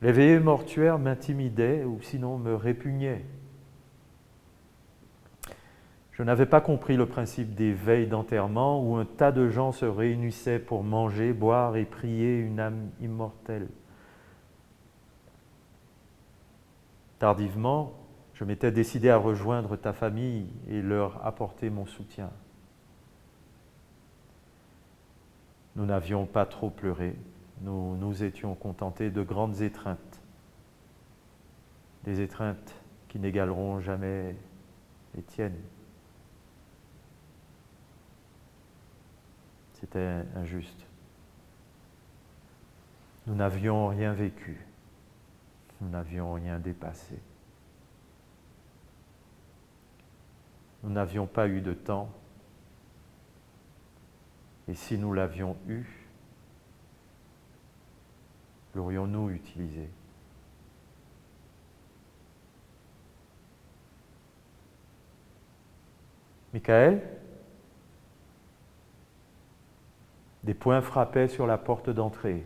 Les veillées mortuaires m'intimidaient ou sinon me répugnaient. Je n'avais pas compris le principe des veilles d'enterrement où un tas de gens se réunissaient pour manger, boire et prier une âme immortelle. Tardivement, je m'étais décidé à rejoindre ta famille et leur apporter mon soutien. Nous n'avions pas trop pleuré, nous nous étions contentés de grandes étreintes. Des étreintes qui n'égaleront jamais les tiennes. C'était injuste. Nous n'avions rien vécu, nous n'avions rien dépassé. Nous n'avions pas eu de temps, et si nous l'avions eu, l'aurions-nous utilisé? Michael? Des poings frappaient sur la porte d'entrée.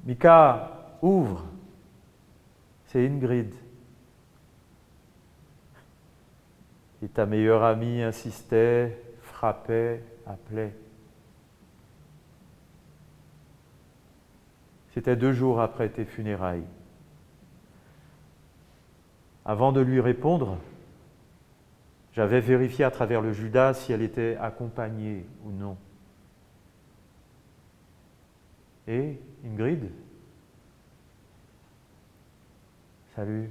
Mika, ouvre! C'est Ingrid. Et ta meilleure amie insistait, frappait, appelait. C'était 2 jours après tes funérailles. Avant de lui répondre, j'avais vérifié à travers le Judas si elle était accompagnée ou non. Et Ingrid? Salut,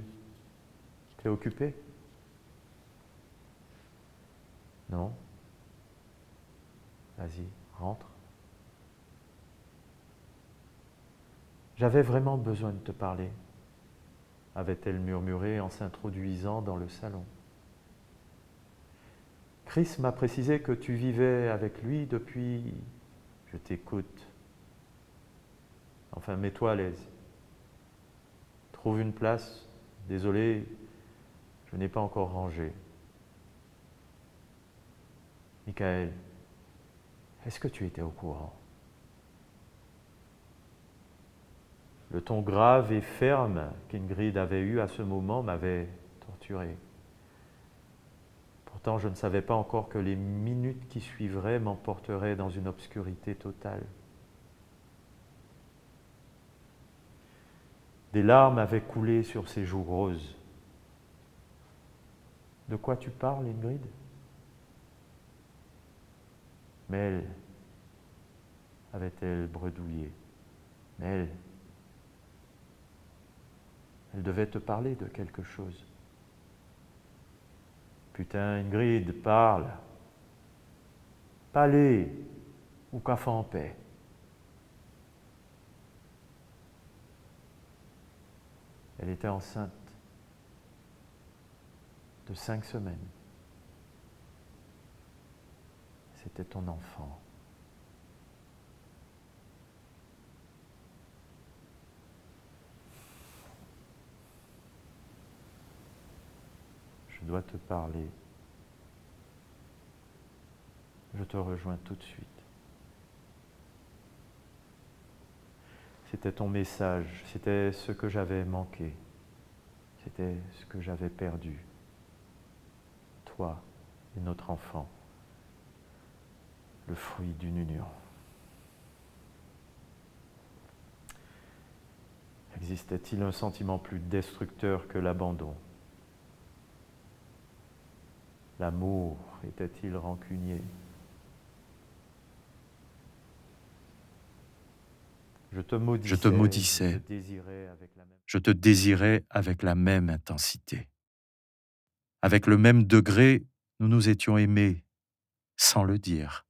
t'es occupée? Non? Vas-y, rentre. J'avais vraiment besoin de te parler, avait-elle murmuré en s'introduisant dans le salon. Chris m'a précisé que tu vivais avec lui depuis... Je t'écoute. Enfin, mets-toi à l'aise. Trouve une place. Désolé, je n'ai pas encore rangé. Michael, est-ce que tu étais au courant? Le ton grave et ferme qu'Ingrid avait eu à ce moment m'avait torturé. Pourtant, je ne savais pas encore que les minutes qui suivraient m'emporteraient dans une obscurité totale. Des larmes avaient coulé sur ses joues roses. De quoi tu parles, Ingrid? Mel, avait-elle bredouillé. Mel, elle devait te parler de quelque chose. Putain, Ingrid, parle. Parlez, ou qu'à faire en paix. Elle était enceinte de 5 semaines. C'était ton enfant. Je dois te parler. Je te rejoins tout de suite. C'était ton message, c'était ce que j'avais manqué, c'était ce que j'avais perdu. Toi et notre enfant, le fruit d'une union. Existait-il un sentiment plus destructeur que l'abandon? L'amour était-il rancunier? Je te maudissais, je te désirais avec la même intensité. Avec le même degré, nous nous étions aimés, sans le dire.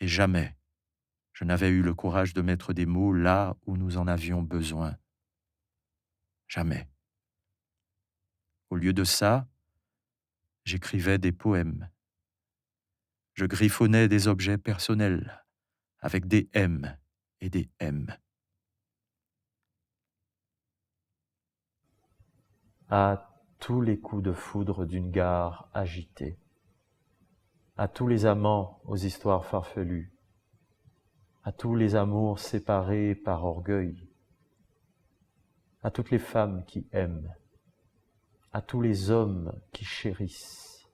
Et jamais, je n'avais eu le courage de mettre des mots là où nous en avions besoin. Jamais. Au lieu de ça, j'écrivais des poèmes. Je griffonnais des objets personnels, avec des M et des M. à tous les coups de foudre d'une gare agitée, à tous les amants aux histoires farfelues, à tous les amours séparés par orgueil, à toutes les femmes qui aiment, à tous les hommes qui chérissent,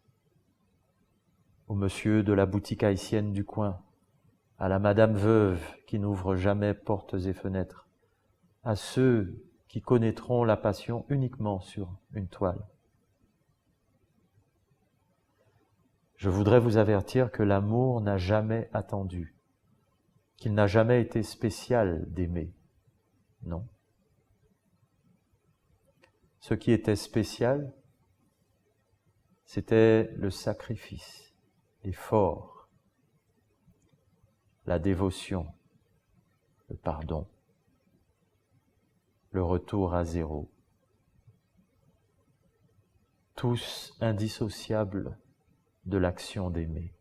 au monsieur de la boutique haïtienne du coin, à la madame veuve qui n'ouvre jamais portes et fenêtres, à ceux qui connaîtront la passion uniquement sur une toile. Je voudrais vous avertir que l'amour n'a jamais attendu, qu'il n'a jamais été spécial d'aimer. Non. Ce qui était spécial, c'était le sacrifice, l'effort, la dévotion, le pardon, le retour à zéro. Tous indissociables de l'action d'aimer.